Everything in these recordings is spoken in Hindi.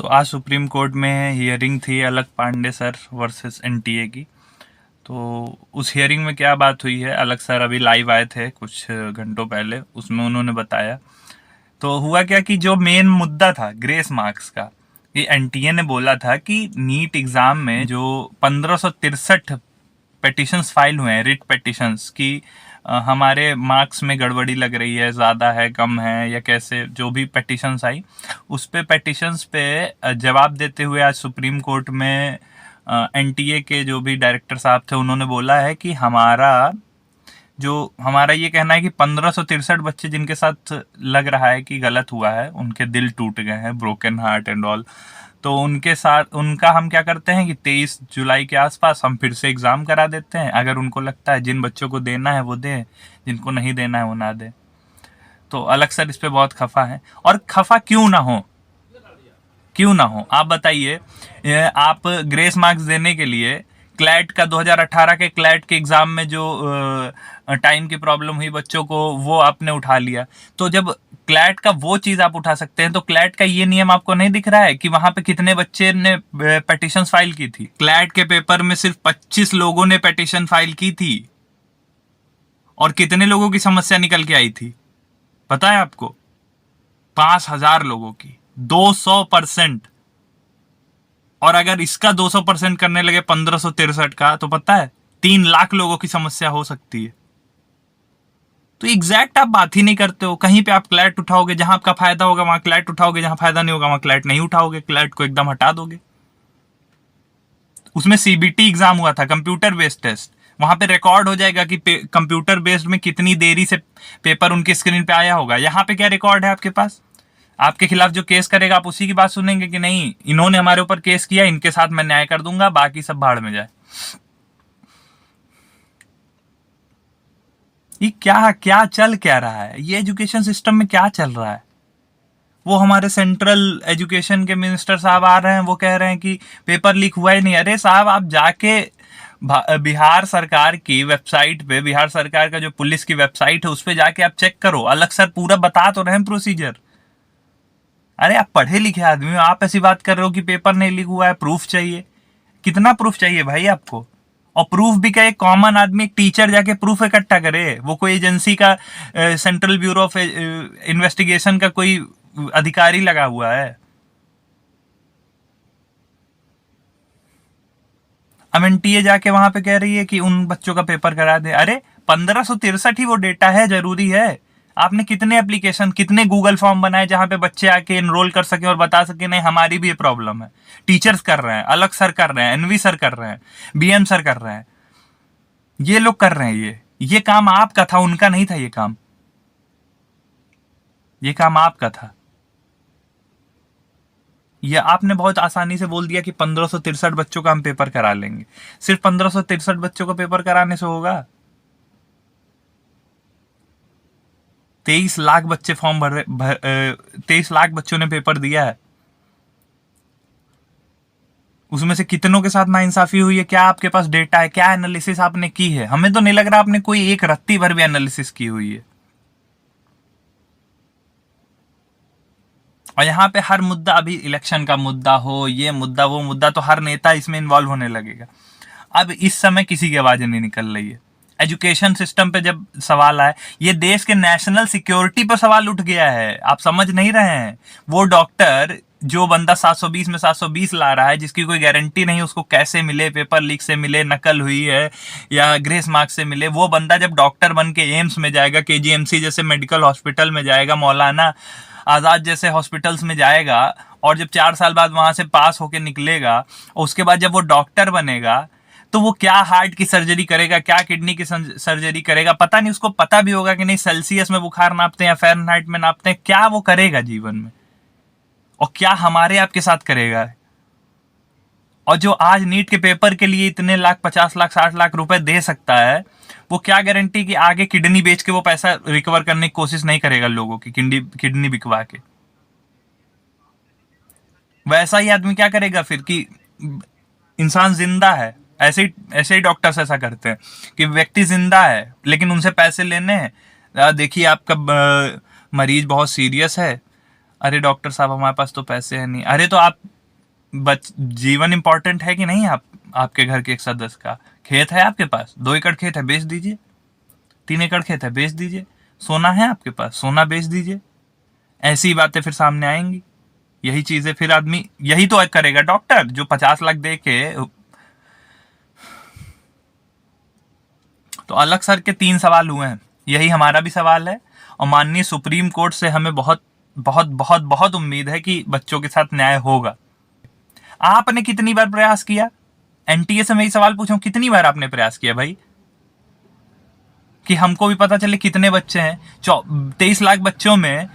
तो आज सुप्रीम कोर्ट में हियरिंग थी अलक पांडे सर वर्सेस एनटीए की। तो उस हियरिंग में क्या बात हुई है, अलक सर अभी लाइव आए थे कुछ घंटों पहले, उसमें उन्होंने बताया। तो हुआ क्या कि जो मेन मुद्दा था ग्रेस मार्क्स का, ये एनटीए ने बोला था कि नीट एग्ज़ाम में जो 1563 पेटिशंस फाइल हुए हैं, रिट पेटिशंस की, हमारे मार्क्स में गड़बड़ी लग रही है, ज़्यादा है कम है या कैसे, जो भी पेटिशंस आई उस पे पेटिशंस पे जवाब देते हुए आज सुप्रीम कोर्ट में एनटीए के जो भी डायरेक्टर साहब थे उन्होंने बोला है कि हमारा ये कहना है कि 1563 बच्चे जिनके साथ लग रहा है कि गलत हुआ है, उनके दिल टूट गए हैं, ब्रोकन हार्ट एंड ऑल, तो उनके साथ उनका हम क्या करते हैं कि 23 जुलाई के आसपास हम फिर से एग्ज़ाम करा देते हैं। अगर उनको लगता है जिन बच्चों को देना है वो दें, जिनको नहीं देना है वो ना दें। तो अलग सर इस पे बहुत खफा है, और खफा क्यों ना हो आप बताइए। आप ग्रेस मार्क्स देने के लिए क्लैट का 2018 के क्लैट के एग्ज़ाम में जो टाइम की प्रॉब्लम हुई बच्चों को, वो आपने उठा लिया। तो जब क्लैट का वो चीज़ आप उठा सकते हैं, तो क्लैट का ये नियम आपको नहीं दिख रहा है कि वहां पे कितने बच्चे ने पेटिशन फाइल की थी? क्लैट के पेपर में सिर्फ 25 लोगों ने पेटिशन फाइल की थी, और कितने लोगों की समस्या निकल के आई थी पता है आपको? 5000 लोगों की, 200%। और अगर इसका 200% करने लगे 1563 का, तो पता है 3 लाख लोगों की समस्या हो सकती है। तो एग्जैक्ट आप बात ही नहीं करते हो। कहीं पे आप क्लैट उठाओगे, जहां आपका फायदा होगा वहां क्लैट उठाओगे, जहां फायदा नहीं होगा वहां क्लैट नहीं उठाओगे, क्लैट को एकदम हटा दोगे। उसमें सीबीटी एग्जाम हुआ था, कंप्यूटर बेस्ड टेस्ट, वहां पे रिकॉर्ड हो जाएगा कि कंप्यूटर बेस्ड में कितनी देरी से पेपर उनकी स्क्रीन पे आया होगा। यहाँ पे क्या रिकॉर्ड है आपके पास? आपके खिलाफ जो केस करेगा आप उसी की बात सुनेंगे कि नहीं इन्होंने हमारे ऊपर केस किया, इनके साथ मैं न्याय कर दूंगा, बाकी सब भाड़ में जाए। ये क्या क्या चल क्या रहा है, ये एजुकेशन सिस्टम में क्या चल रहा है? वो हमारे सेंट्रल एजुकेशन के मिनिस्टर साहब आ रहे हैं, वो कह रहे हैं कि पेपर लीक हुआ ही नहीं। अरे साहब, आप जाके बिहार सरकार की वेबसाइट पे, बिहार सरकार का जो पुलिस की वेबसाइट है उस पे जाके आप चेक करो, अलग सर पूरा बता तो रहे हैं प्रोसीजर। अरे आप पढ़े लिखे आदमी हो, आप ऐसी बात कर रहे हो कि पेपर नहीं लीक हुआ है, प्रूफ चाहिए। कितना प्रूफ चाहिए भाई आपको? और प्रूफ भी क्या, एक कॉमन आदमी, एक टीचर जाके प्रूफ इकट्ठा करे? वो कोई एजेंसी का, सेंट्रल ब्यूरो ऑफ इन्वेस्टिगेशन का कोई अधिकारी लगा हुआ है? अब एनटीए जाके वहां पे कह रही है कि उन बच्चों का पेपर करा दे। अरे 1563 ही वो डेटा है, जरूरी है? आपने कितने एप्लीकेशन, कितने गूगल फॉर्म बनाए जहां पे बच्चे आके एनरोल कर सके और बता सके नहीं हमारी भी ये प्रॉब्लम है? टीचर्स कर रहे हैं, अलग सर कर रहे हैं, एनवी सर कर रहे हैं, बीएम सर कर रहे हैं, ये लोग कर रहे हैं। ये काम आपका था, उनका नहीं था। ये काम आपका था। ये आपने बहुत आसानी से बोल दिया कि 1563 बच्चों का हम पेपर करा लेंगे। सिर्फ 1563 बच्चों का पेपर कराने से होगा? 23 लाख बच्चे फॉर्म 23 लाख बच्चों ने पेपर दिया है। उसमें से कितनों के साथ नाइंसाफी हुई है? क्या आपके पास डेटा है? क्या एनालिसिस आपने की है? हमें तो नहीं लग रहा आपने कोई एक रत्ती भर भी एनालिसिस की हुई है। और यहाँ पे हर मुद्दा, अभी इलेक्शन का मुद्दा हो, ये मुद्दा वो मुद्दा, तो हर नेता इसमें इन्वॉल्व होने लगेगा। अब इस समय किसी की आवाज नहीं निकल रही है। एजुकेशन सिस्टम पे जब सवाल आए, ये देश के नेशनल सिक्योरिटी पर सवाल उठ गया है, आप समझ नहीं रहे हैं? वो डॉक्टर, जो बंदा 720 में 720 ला रहा है, जिसकी कोई गारंटी नहीं उसको कैसे मिले, पेपर लीक से मिले, नकल हुई है या ग्रेस मार्क्स से मिले, वो बंदा जब डॉक्टर बन के एम्स में जाएगा, केजीएमसी जैसे मेडिकल हॉस्पिटल में जाएगा, मौलाना आजाद जैसे हॉस्पिटल्स में जाएगा, और जब 4 साल बाद वहां से पास होके निकलेगा, उसके बाद जब वो डॉक्टर बनेगा, तो वो क्या हार्ट की सर्जरी करेगा, क्या किडनी की सर्जरी करेगा, पता नहीं। उसको पता भी होगा कि नहीं सेल्सियस में बुखार नापते हैं या फ़ारेनहाइट में नापते हैं, क्या वो करेगा जीवन में? और क्या हमारे आपके साथ करेगा? और जो आज नीट के पेपर के लिए इतने लाख, 50 लाख, 60 लाख रुपए दे सकता है, वो क्या गारंटी कि आगे किडनी बेच के वो पैसा रिकवर करने की कोशिश नहीं करेगा लोगों की किडनी बिकवा के? वैसा ही आदमी क्या करेगा फिर कि इंसान जिंदा है, ऐसे ही डॉक्टर्स ऐसा करते हैं कि व्यक्ति जिंदा है लेकिन उनसे पैसे लेने हैं। देखिए आपका मरीज बहुत सीरियस है, अरे डॉक्टर साहब हमारे पास तो पैसे हैं नहीं। अरे तो आप जीवन इंपॉर्टेंट है कि नहीं? आपके घर के एक सदस्य का खेत है आपके पास, 2 एकड़ खेत है, बेच दीजिए। 3 एकड़ खेत है, बेच दीजिए। सोना है आपके पास, सोना बेच दीजिए। ऐसी बातें फिर सामने आएंगी। यही चीजें फिर आदमी यही तो करेगा डॉक्टर, जो 50 लाख दे के। तो अलग सर के 3 सवाल हुए हैं, यही हमारा भी सवाल है। और माननीय सुप्रीम कोर्ट से हमें बहुत बहुत बहुत बहुत उम्मीद है कि बच्चों के साथ न्याय होगा। आपने कितनी बार प्रयास किया? एनटीए से मैं ये सवाल पूछूं, कितनी बार आपने प्रयास किया भाई, कि हमको भी पता चले कितने बच्चे हैं। 23 लाख बच्चों में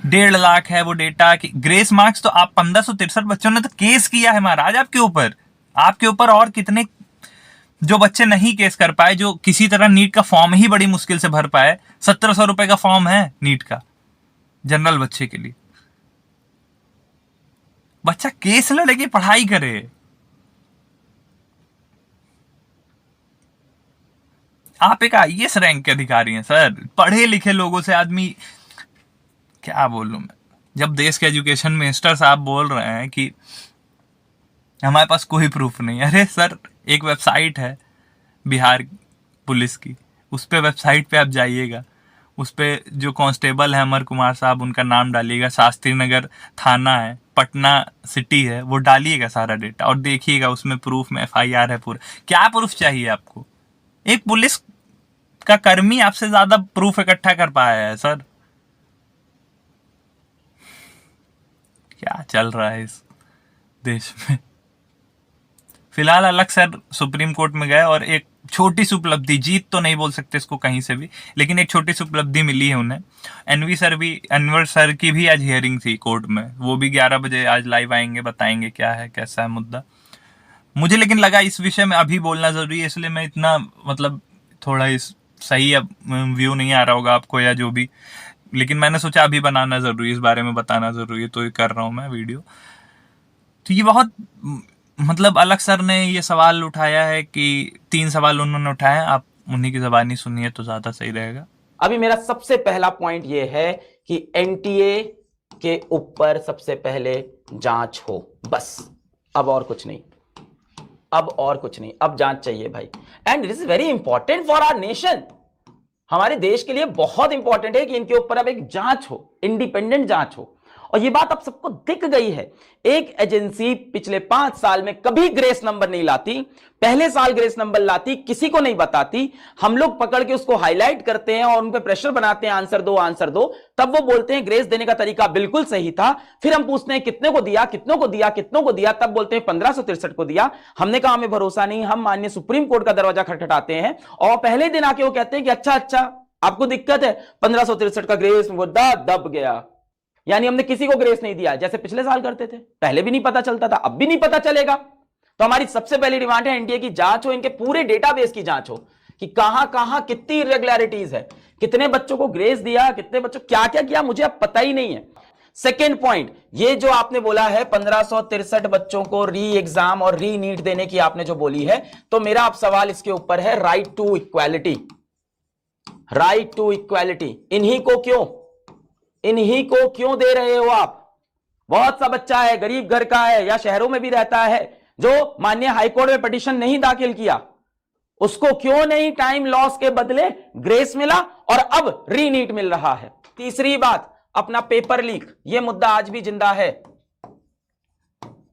1.5 लाख है वो डेटा कि ग्रेस मार्क्स। तो आप 1563 बच्चों ने तो केस किया है महाराज आपके ऊपर और कितने जो बच्चे नहीं केस कर पाए, जो किसी तरह नीट का फॉर्म ही बड़ी मुश्किल से भर पाए। 1700 रुपए का फॉर्म है नीट का जनरल बच्चे के लिए। बच्चा केस लड़े की पढ़ाई करे। आप एक आईएएस रैंक के अधिकारी हैं सर, पढ़े लिखे लोगों से आदमी क्या बोलूं मैं। जब देश के एजुकेशन मिनिस्टर साहब बोल रहे हैं कि हमारे पास कोई प्रूफ नहीं। अरे सर, एक वेबसाइट है बिहार पुलिस की, उस पे वेबसाइट पे आप जाइएगा, उस पे जो कांस्टेबल है अमर कुमार साहब, उनका नाम डालिएगा, शास्त्री नगर थाना है, पटना सिटी है, वो डालिएगा सारा डेटा और देखिएगा उसमें प्रूफ में एफआईआर है पूरा। क्या प्रूफ चाहिए आपको? एक पुलिस का कर्मी आपसे ज्यादा प्रूफ इकट्ठा कर पाया है सर। क्या चल रहा है इस देश में? फिलहाल अलग सर सुप्रीम कोर्ट में गए और एक छोटी सी उपलब्धि, जीत तो नहीं बोल सकते इसको कहीं से भी, लेकिन एक छोटी सी उपलब्धि मिली है उन्हें। अनवर सर की भी आज हियरिंग थी कोर्ट में, वो भी 11 बजे आज लाइव आएंगे, बताएंगे क्या है कैसा है मुद्दा। मुझे लेकिन लगा इस विषय में अभी बोलना जरूरी है, इसलिए मैं इतना मतलब थोड़ा इस सही व्यू नहीं आ रहा होगा आपको या जो भी, लेकिन मैंने सोचा अभी बनाना जरूरी, इस बारे में बताना जरूरी है, तो ये कर रहा हूँ मैं वीडियो। तो ये बहुत मतलब अलग सर ने ये सवाल उठाया है कि 3 सवाल उन्होंने उठाए, आप उन्हीं की जबानी सुनिए तो ज्यादा सही रहेगा। अभी मेरा सबसे पहला पॉइंट ये है कि एनटीए के ऊपर सबसे पहले जांच हो, बस, अब और कुछ नहीं, अब जांच चाहिए भाई। And it is very important for our nation, हमारे देश के लिए बहुत इंपॉर्टेंट है कि इनके ऊपर अब एक जांच हो, इंडिपेंडेंट जांच हो। और ये बात अब सबको दिख गई है। एक एजेंसी पिछले 5 साल में कभी ग्रेस नंबर नहीं लाती, पहले साल ग्रेस नंबर लाती, किसी को नहीं बताती, हम लोग पकड़ के उसको हाईलाइट करते हैं और उन पे प्रेशर बनाते हैं, आंसर दो आंसर दो, तब वो बोलते हैं ग्रेस देने का तरीका बिल्कुल सही था। फिर हम पूछते हैं कितने को दिया, तब बोलते हैं 1563 को दिया। हमने कहा हमें भरोसा नहीं, हम माननीय सुप्रीम कोर्ट का दरवाजा खटखटाते हैं और पहले दिन आके वो कहते हैं कि अच्छा आपको दिक्कत है, 1563 का ग्रेस मुद्दा दब गया, यानी हमने किसी को ग्रेस नहीं दिया, जैसे पिछले साल करते थे, पहले भी नहीं पता चलता था, अब भी नहीं पता चलेगा। तो हमारी सबसे पहली डिमांड है एनटीए की जांच हो, इनके पूरे डेटाबेस की जांच हो कि कहां कितनी इरेगुलरिटीज है, कितने बच्चों को ग्रेस दिया, कितने बच्चों क्या क्या किया, मुझे अब पता ही नहीं है। सेकेंड पॉइंट, ये जो आपने बोला है 1563 बच्चों को री एग्जाम और री नीट देने की आपने जो बोली है, तो मेरा अब सवाल इसके ऊपर है राइट टू इक्वालिटी। इन्हीं को क्यों दे रहे हो आप? बहुत सा बच्चा है, गरीब घर का है या शहरों में भी रहता है, जो माननीय हाईकोर्ट में पिटीशन नहीं दाखिल किया, उसको क्यों नहीं टाइम लॉस के बदले ग्रेस मिला और अब रीनीट मिल रहा है? तीसरी बात, अपना पेपर लीक, यह मुद्दा आज भी जिंदा है,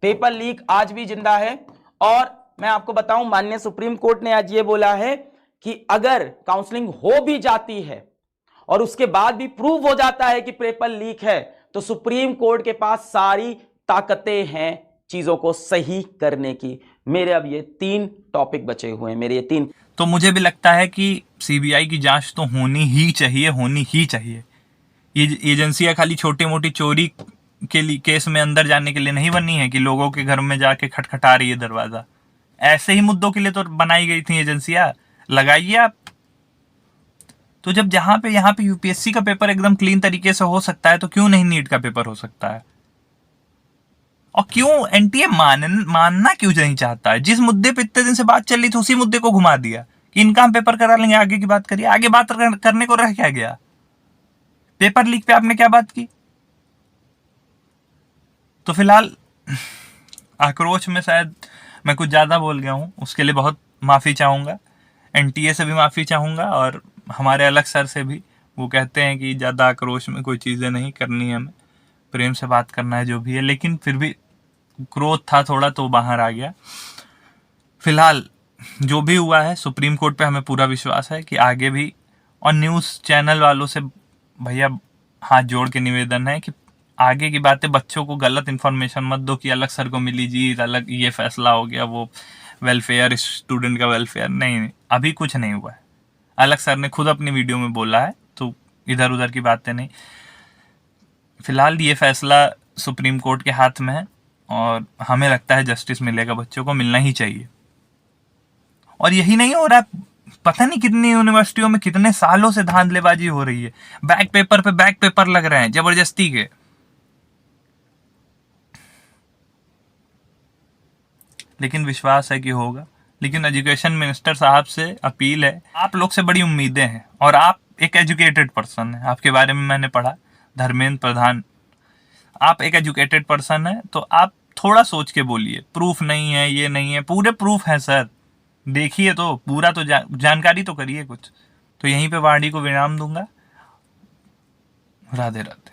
पेपर लीक आज भी जिंदा है। और मैं आपको बताऊं, माननीय सुप्रीम कोर्ट ने आज यह बोला है कि अगर काउंसलिंग हो भी जाती है और उसके बाद भी प्रूव हो जाता है कि पेपर लीक है, तो सुप्रीम कोर्ट के पास सारी ताकतें हैं चीजों को सही करने की। मेरे अब ये 3 टॉपिक बचे हुए हैं, मेरे ये 3। तो मुझे भी लगता है कि सीबीआई की जांच तो होनी ही चाहिए। ये एजेंसियां खाली छोटी मोटी चोरी के लिए केस में अंदर जाने के लिए नहीं बनी है कि लोगों के घर में जाके खटखटा रही है दरवाजा। ऐसे ही मुद्दों के लिए तो बनाई गई थी एजेंसियां, लगाइए आप। तो जब यहाँ पे यूपीएससी का पेपर एकदम क्लीन तरीके से हो सकता है, तो क्यों नहीं नीट का पेपर हो सकता है? और क्यों एनटीए मानना क्यों नहीं चाहता है? जिस मुद्दे पे इतने दिन से बात चल रही थी, उसी मुद्दे को घुमा दिया कि इनका हम पेपर करा लेंगे, आगे की बात करिए। आगे बात करने को रह क्या गया? पेपर लीक पे आपने क्या बात की? तो फिलहाल आक्रोश में शायद मैं कुछ ज़्यादा बोल गया हूँ, उसके लिए बहुत माफ़ी चाहूँगा। एनटीए से भी माफ़ी चाहूँगा और हमारे अलग सर से भी। वो कहते हैं कि ज़्यादा आक्रोश में कोई चीज़ें नहीं करनी है, हमें प्रेम से बात करना है जो भी है, लेकिन फिर भी क्रोध था थोड़ा तो बाहर आ गया। फिलहाल जो भी हुआ है, सुप्रीम कोर्ट पे हमें पूरा विश्वास है कि आगे भी, और न्यूज़ चैनल वालों से भैया हाथ जोड़ के निवेदन है कि आगे की बातें, बच्चों को गलत इन्फॉर्मेशन मत दो कि अलग सर को मिली जी, अलग ये फैसला हो गया, वो वेलफेयर, स्टूडेंट का वेलफेयर। नहीं, अभी कुछ नहीं हुआ है। अलग सर ने खुद अपनी वीडियो में बोला है, तो इधर उधर की बातें नहीं। फिलहाल ये फैसला सुप्रीम कोर्ट के हाथ में है और हमें लगता है जस्टिस मिलेगा, बच्चों को मिलना ही चाहिए। और यही नहीं हो रहा, पता नहीं कितनी यूनिवर्सिटियों में कितने सालों से धांधलेबाजी हो रही है, बैक पेपर पे बैक पेपर लग रहे हैं जबरदस्ती के। लेकिन विश्वास है कि होगा। लेकिन एजुकेशन मिनिस्टर साहब से अपील है, आप लोग से बड़ी उम्मीदें हैं और आप एक एजुकेटेड पर्सन है, आपके बारे में मैंने पढ़ा, धर्मेंद्र प्रधान, आप एक एजुकेटेड पर्सन है, तो आप थोड़ा सोच के बोलिए। प्रूफ नहीं है, ये नहीं है, पूरे प्रूफ है सर, देखिए तो पूरा, तो जानकारी तो करिए कुछ। तो यहीं पे वाणी को विराम दूंगा। राधे राधे।